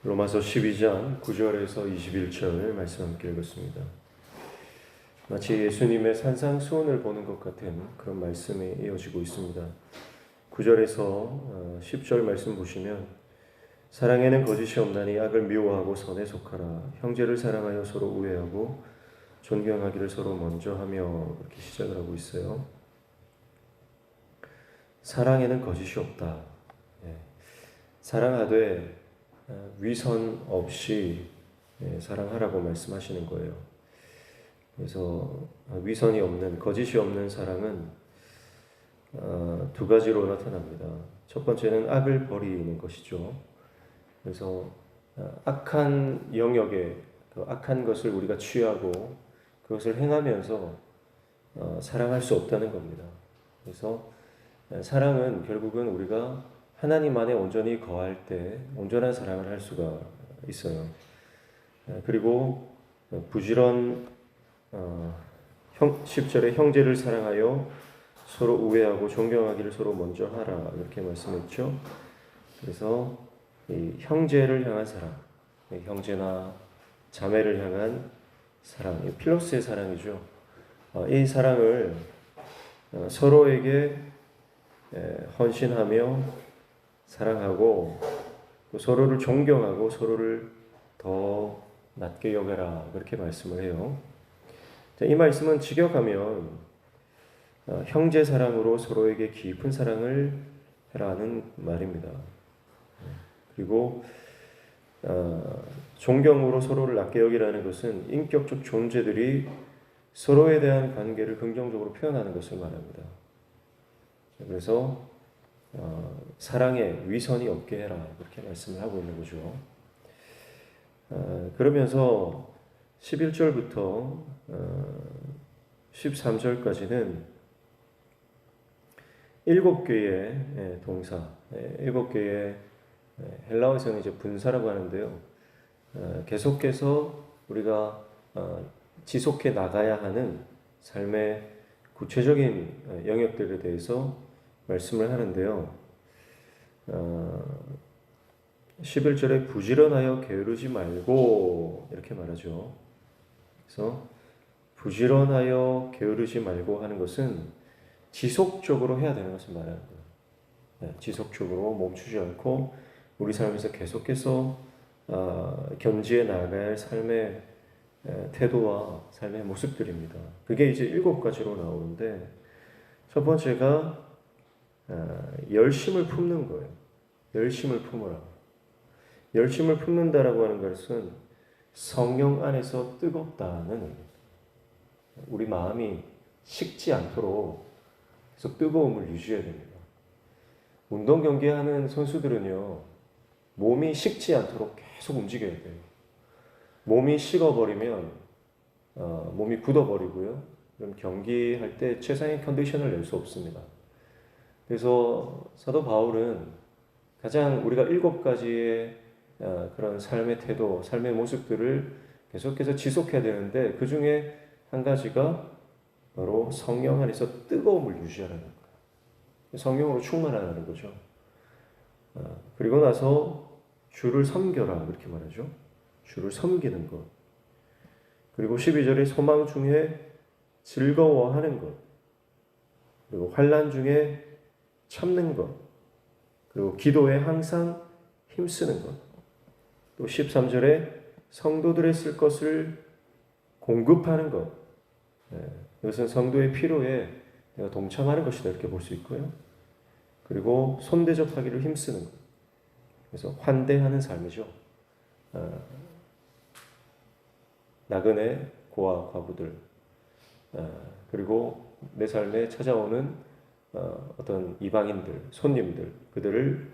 로마서 12장 9절에서 21절 말씀 함께 읽었습니다. 마치 예수님의 산상수훈을 보는 것 같은 그런 말씀이 이어지고 있습니다. 9절에서 10절 말씀 보시면 사랑에는 거짓이 없나니 악을 미워하고 선에 속하라. 형제를 사랑하여 서로 우애하고 존경하기를 서로 먼저 하며 이렇게 시작을 하고 있어요. 사랑에는 거짓이 없다. 사랑하되 위선 없이 사랑하라고 말씀하시는 거예요. 그래서 위선이 없는, 거짓이 없는 사랑은 두 가지로 나타납니다. 첫 번째는 악을 버리는 것이죠. 그래서 악한 영역에 그 악한 것을 우리가 취하고 그것을 행하면서 사랑할 수 없다는 겁니다. 그래서 사랑은 결국은 우리가 하나님 안에 온전히 거할 때 온전한 사랑을 할 수가 있어요. 그리고 부지런 10절에 형제를 사랑하여 서로 우애하고 존경하기를 서로 먼저 하라 이렇게 말씀했죠. 그래서 이 형제를 향한 사랑, 형제나 자매를 향한 사랑, 이 필로스의 사랑이죠. 이 사랑을 서로에게 헌신하며 사랑하고 서로를 존경하고 서로를 더 낮게 여겨라 그렇게 말씀을 해요. 이 말씀은 직역하면 형제 사랑으로 서로에게 깊은 사랑을 해라는 말입니다. 그리고 존경으로 서로를 낮게 여기라는 것은 인격적 존재들이 서로에 대한 관계를 긍정적으로 표현하는 것을 말합니다. 그래서 사랑에 위선이 없게 해라 그렇게 말씀을 하고 있는 거죠. 그러면서 11절부터 13절까지는 7개의 동사, 7개의 헬라어에서는 이제 분사라고 하는데요. 계속해서 우리가 지속해 나가야 하는 삶의 구체적인 영역들에 대해서 말씀을 하는데요. 11절에 부지런하여 게으르지 말고 이렇게 말하죠. 그래서 부지런하여 게으르지 말고 하는 것은 지속적으로 해야 되는 것을 말하는 거예요. 지속적으로 멈추지 않고 우리 삶에서 계속해서 견지해 나가야 할 삶의 태도와 삶의 모습들입니다. 그게 이제 7가지로 나오는데 첫 번째가 열심을 품는 거예요. 열심을 품으라. 열심을 품는다라고 하는 것은 성령 안에서 뜨겁다는 의미입니다. 우리 마음이 식지 않도록 계속 뜨거움을 유지해야 됩니다. 운동 경기하는 선수들은요, 몸이 식지 않도록 계속 움직여야 돼요. 몸이 식어버리면 몸이 굳어버리고요. 그럼 경기할 때 최상의 컨디션을 낼 수 없습니다. 그래서 사도 바울은 가장 우리가 7가지의 그런 삶의 태도, 삶의 모습들을 계속해서 지속해야 되는데 그 중에 한 가지가 바로 성령 안에서 뜨거움을 유지하라는 거예요. 성령으로 충만하라는 거죠. 그리고 나서 주를 섬겨라 그렇게 말하죠. 주를 섬기는 것. 그리고 12절에 소망 중에 즐거워하는 것. 그리고 환난 중에 참는 것, 그리고 기도에 항상 힘쓰는 것, 또 13절에 성도들의 쓸 것을 공급하는 것, 이것은 성도의 필요에 내가 동참하는 것이다 이렇게 볼 수 있고요. 그리고 손대접하기를 힘쓰는 것, 그래서 환대하는 삶이죠. 나그네 고아 과부들, 그리고 내 삶에 찾아오는 어떤 이방인들, 손님들, 그들을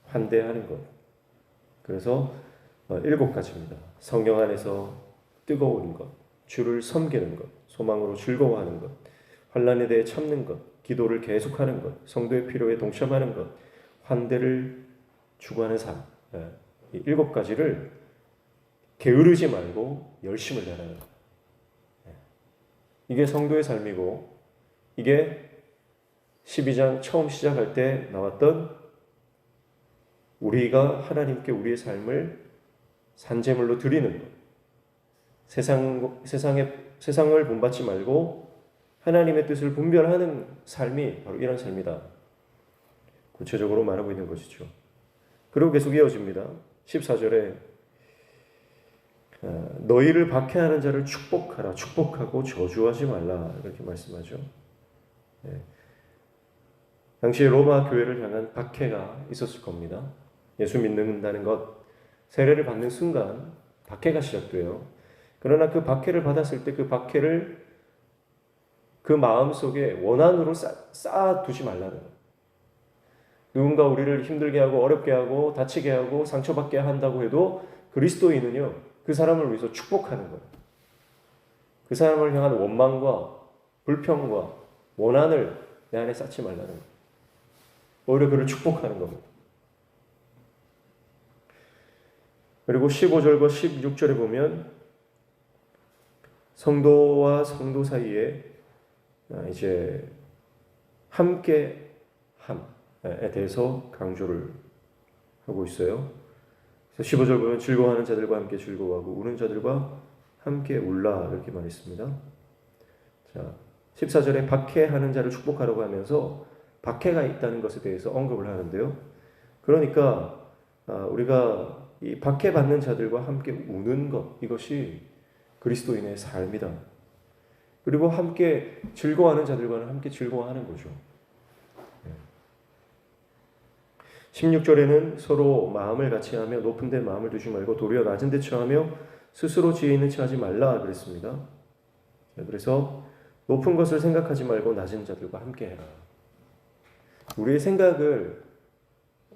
환대하는 것. 그래서 7가지입니다. 성령 안에서 뜨거운 것, 주를 섬기는 것, 소망으로 즐거워하는 것, 환난에 대해 참는 것, 기도를 계속하는 것, 성도의 필요에 동참하는 것, 환대를 추구하는 삶. 이 7가지를 게으르지 말고 열심을 내라는 것. 이게 성도의 삶이고 이게 12장 처음 시작할 때 나왔던 우리가 하나님께 우리의 삶을 산제물로 드리는 것. 세상을 본받지 말고 하나님의 뜻을 분별하는 삶이 바로 이런 삶이다. 구체적으로 말하고 있는 것이죠. 그리고 계속 이어집니다. 14절에 너희를 박해하는 자를 축복하라. 축복하고 저주하지 말라. 이렇게 말씀하죠. 네. 당시 로마 교회를 향한 박해가 있었을 겁니다. 예수 믿는다는 것, 세례를 받는 순간 박해가 시작돼요. 그러나 그 박해를 받았을 때 그 박해를 그 마음속에 원한으로 쌓아두지 말라는 거예요. 누군가 우리를 힘들게 하고 어렵게 하고 다치게 하고 상처받게 한다고 해도 그리스도인은요, 그 사람을 위해서 축복하는 거예요. 그 사람을 향한 원망과 불평과 원한을 내 안에 쌓지 말라는 거예요. 오히려 그를 축복하는 겁니다. 그리고 15절과 16절에 보면 성도와 성도 사이에 이제 함께 함에 대해서 강조를 하고 있어요. 그래서 15절 보면 즐거워하는 자들과 함께 즐거워하고 우는 자들과 함께 울라 이렇게 말했습니다. 자, 14절에 박해하는 자를 축복하라고 하면서 박해가 있다는 것에 대해서 언급을 하는데요. 그러니까 우리가 이 박해받는 자들과 함께 우는 것, 이것이 그리스도인의 삶이다. 그리고 함께 즐거워하는 자들과는 함께 즐거워하는 거죠. 16절에는 서로 마음을 같이 하며 높은 데 마음을 두지 말고 도리어 낮은 데 처하며 스스로 지혜 있는 체 하지 말라 그랬습니다. 그래서 높은 것을 생각하지 말고 낮은 자들과 함께 해라. 우리의 생각을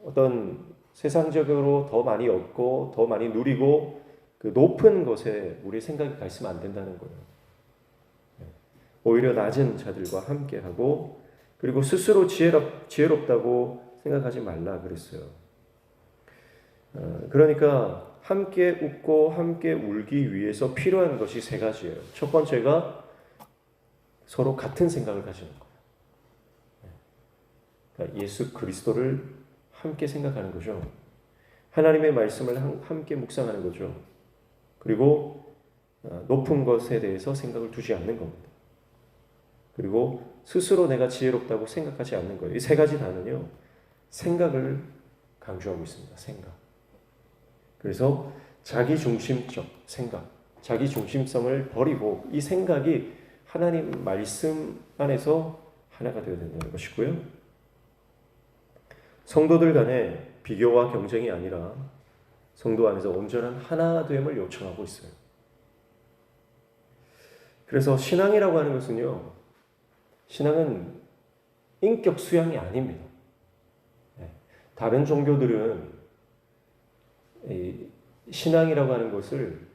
어떤 세상적으로 더 많이 얻고 더 많이 누리고 그 높은 것에 우리의 생각이 가 있으면 안 된다는 거예요. 오히려 낮은 자들과 함께하고 그리고 스스로 지혜롭다고 생각하지 말라 그랬어요. 그러니까 함께 웃고 함께 울기 위해서 필요한 것이 세 가지예요. 첫 번째가 서로 같은 생각을 가지는 거예요. 그러니까 예수 그리스도를 함께 생각하는 거죠. 하나님의 말씀을 함께 묵상하는 거죠. 그리고 높은 것에 대해서 생각을 두지 않는 겁니다. 그리고 스스로 내가 지혜롭다고 생각하지 않는 거예요. 이 세 가지 다는요, 생각을 강조하고 있습니다. 생각. 그래서 자기중심적 생각, 자기중심성을 버리고 이 생각이 하나님 말씀 안에서 하나가 되어야 된다는 것이고요. 성도들 간에 비교와 경쟁이 아니라 성도 안에서 온전한 하나됨을 요청하고 있어요. 그래서 신앙이라고 하는 것은요, 신앙은 인격 수양이 아닙니다. 다른 종교들은 이 신앙이라고 하는 것을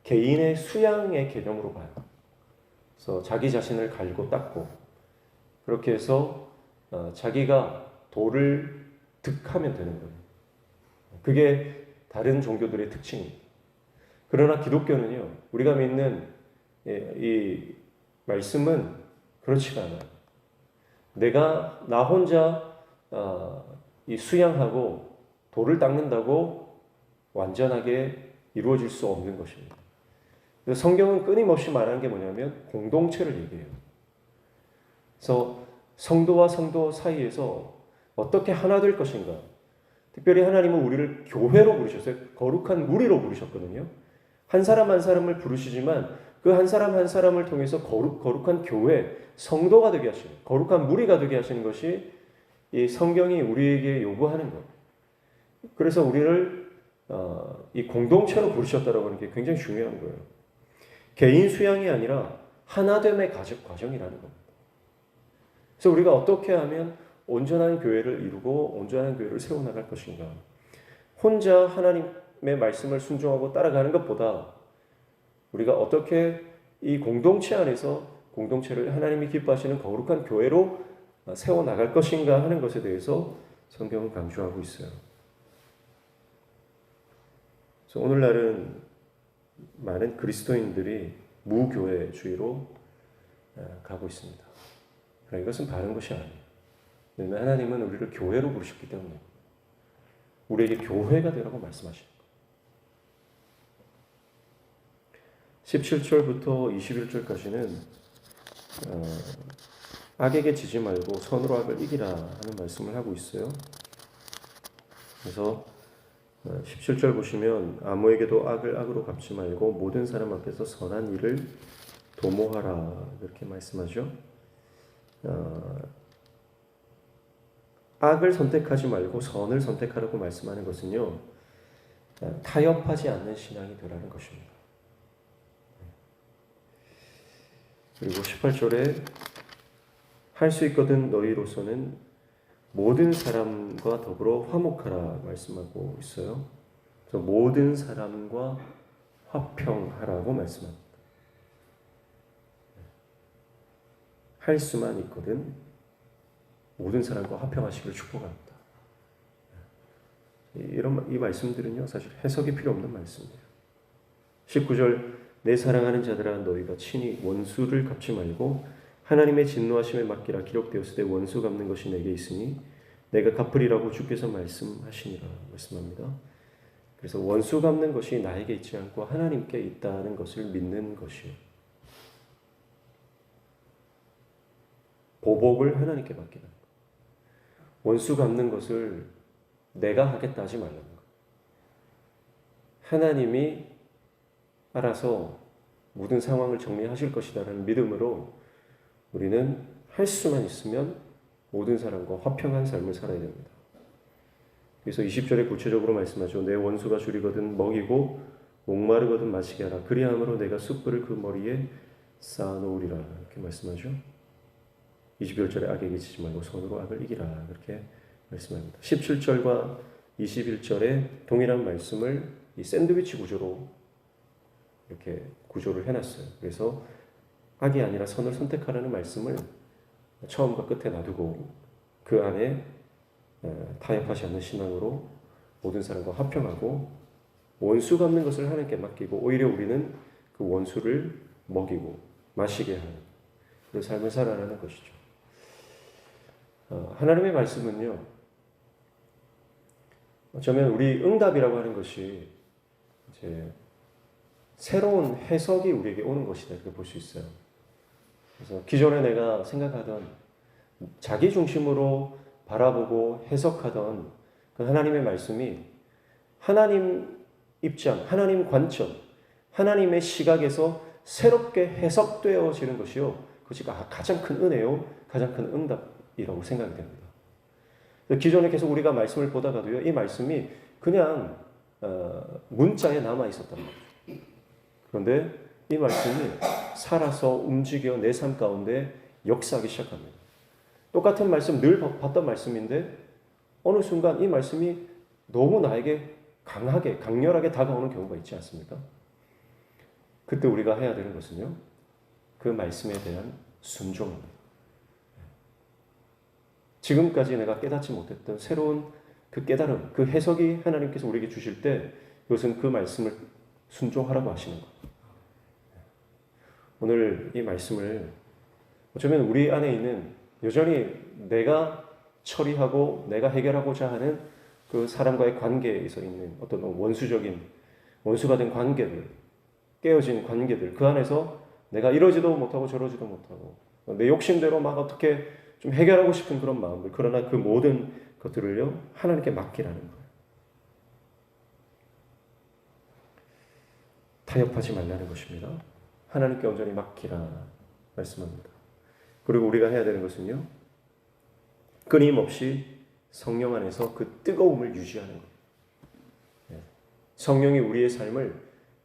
개인의 수양의 개념으로 봐요. 그래서 자기 자신을 갈고 닦고 그렇게 해서 자기가 도를 득하면 되는 거예요. 그게 다른 종교들의 특징입니다. 그러나 기독교는요, 우리가 믿는 이 말씀은 그렇지가 않아요. 내가 나 혼자 이 수양하고 도를 닦는다고 완전하게 이루어질 수 없는 것입니다. 그래서 성경은 끊임없이 말하는 게 뭐냐면 공동체를 얘기해요. 그래서 성도와 성도 사이에서 어떻게 하나 될 것인가. 특별히 하나님은 우리를 교회로 부르셨어요. 거룩한 무리로 부르셨거든요. 한 사람 한 사람을 부르시지만 그 한 사람 한 사람을 통해서 거룩한 교회, 성도가 되게 하시는, 거룩한 무리가 되게 하시는 것이 이 성경이 우리에게 요구하는 것. 그래서 우리를 이 공동체로 부르셨다라고 하는 게 굉장히 중요한 거예요. 개인 수양이 아니라 하나됨의 과정이라는 겁니다. 그래서 우리가 어떻게 하면 온전한 교회를 이루고 온전한 교회를 세워나갈 것인가. 혼자 하나님의 말씀을 순종하고 따라가는 것보다 우리가 어떻게 이 공동체 안에서 공동체를 하나님이 기뻐하시는 거룩한 교회로 세워나갈 것인가 하는 것에 대해서 성경은 강조하고 있어요. 그래서 오늘날은 많은 그리스도인들이 무교회주의로 가고 있습니다. 그러나 이것은 바른 것이 아니에요. 왜냐하면 하나님은 우리를 교회로 부르셨기 때문에 우리에게 교회가 되라고 말씀하시는 거예요. 17절부터 21절까지는 악에게 지지 말고 선으로 악을 이기라 하는 말씀을 하고 있어요. 그래서 17절 보시면 아무에게도 악을 악으로 갚지 말고 모든 사람 앞에서 선한 일을 도모하라 이렇게 말씀하죠. 악을 선택하지 말고 선을 선택하라고 말씀하는 것은요, 타협하지 않는 신앙이 되라는 것입니다. 그리고 18절에 할 수 있거든 너희로서는 모든 사람과 더불어 화목하라 말씀하고 있어요. 그래서 모든 사람과 화평하라고 말씀합니다. 할 수만 있거든 모든 사람과 화평하시기를 축복합니다. 이 말씀들은요, 사실 해석이 필요 없는 말씀이에요. 19절 내 사랑하는 자들아 너희가 친히 원수를 갚지 말고 하나님의 진노하심에 맡기라. 기록되었을 때 원수 갚는 것이 내게 있으니 내가 갚으리라고 주께서 말씀하시니라 말씀합니다. 그래서 원수 갚는 것이 나에게 있지 않고 하나님께 있다는 것을 믿는 것이에요. 보복을 하나님께 맡기는 것. 원수 갚는 것을 내가 하겠다 하지 말라는 것. 하나님이 알아서 모든 상황을 정리하실 것이다라는 믿음으로 우리는 할 수만 있으면 모든 사람과 화평한 삶을 살아야 됩니다. 그래서 20절에 구체적으로 말씀하죠. 내 원수가 줄이거든 먹이고 목마르거든 마시게 하라. 그리함으로 내가 숯불을 그 머리에 쌓아놓으리라. 이렇게 말씀하죠. 21절에 악에게 지지 말고 선으로 악을 이기라. 그렇게 말씀합니다. 17절과 21절에 동일한 말씀을 이 샌드위치 구조로 이렇게 구조를 해놨어요. 그래서 악이 아니라 선을 선택하라는 말씀을 처음과 끝에 놔두고 그 안에 타협하지 않는 신앙으로 모든 사람과 화평하고 원수 갚는 것을 하나님께 맡기고 오히려 우리는 그 원수를 먹이고 마시게 하는 그런 삶을 살아가는 것이죠. 하나님의 말씀은요, 어쩌면 우리 응답이라고 하는 것이 이제 새로운 해석이 우리에게 오는 것이다 이렇게 볼 수 있어요. 그래서 기존에 내가 생각하던 자기 중심으로 바라보고 해석하던 그 하나님의 말씀이 하나님 입장, 하나님 관점, 하나님의 시각에서 새롭게 해석되어지는 것이요. 그것이 가장 큰 은혜요, 가장 큰 응답이라고 생각이 됩니다. 기존에 계속 우리가 말씀을 보다가도요, 이 말씀이 그냥 문자에 남아 있었단 말이죠. 그런데 이 말씀이 살아서 움직여 내 삶 가운데 역사하기 시작합니다. 똑같은 말씀, 늘 봤던 말씀인데 어느 순간 이 말씀이 너무 나에게 강하게, 강렬하게 다가오는 경우가 있지 않습니까? 그때 우리가 해야 되는 것은요, 그 말씀에 대한 순종입니다. 지금까지 내가 깨닫지 못했던 새로운 그 깨달음, 그 해석이 하나님께서 우리에게 주실 때 이것은 그 말씀을 순종하라고 하시는 거예요. 오늘 이 말씀을 어쩌면 우리 안에 있는 여전히 내가 처리하고 내가 해결하고자 하는 그 사람과의 관계에서 있는 어떤 원수적인 원수가 된 관계들, 깨어진 관계들, 그 안에서 내가 이러지도 못하고 저러지도 못하고 내 욕심대로 막 어떻게 좀 해결하고 싶은 그런 마음들, 그러나 그 모든 것들을요 하나님께 맡기라는 거예요. 타협하지 말라는 것입니다. 하나님께 온전히 맡기라 말씀합니다. 그리고 우리가 해야 되는 것은요, 끊임없이 성령 안에서 그 뜨거움을 유지하는 거예요. 성령이 우리의 삶을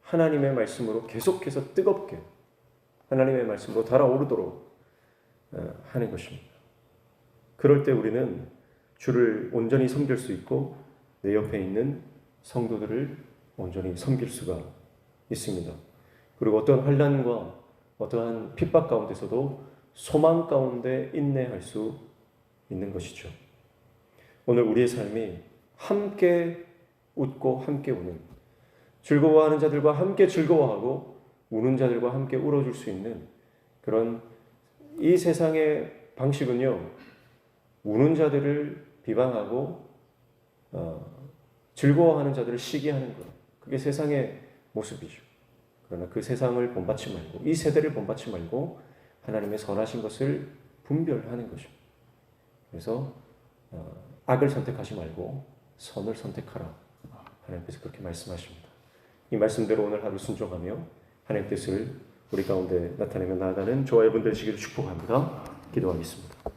하나님의 말씀으로 계속해서 뜨겁게 하나님의 말씀으로 달아오르도록 하는 것입니다. 그럴 때 우리는 주를 온전히 섬길 수 있고 내 옆에 있는 성도들을 온전히 섬길 수가 있습니다. 그리고 어떤 환난과 어떠한 핍박 가운데서도 소망 가운데 인내할 수 있는 것이죠. 오늘 우리의 삶이 함께 웃고 함께 우는, 즐거워하는 자들과 함께 즐거워하고 우는 자들과 함께 울어줄 수 있는 그런 이 세상의 방식은요, 우는 자들을 비방하고 즐거워하는 자들을 시기하는 것, 그게 세상의 모습이죠. 그러나 그 세상을 본받지 말고 이 세대를 본받지 말고 하나님의 선하신 것을 분별하는 것입니다. 그래서 악을 선택하지 말고 선을 선택하라. 하나님께서 그렇게 말씀하십니다. 이 말씀대로 오늘 하루 순종하며 하나님 뜻을 우리 가운데 나타내며 나아가는 저와 여러분 되시기를 축복합니다. 기도하겠습니다.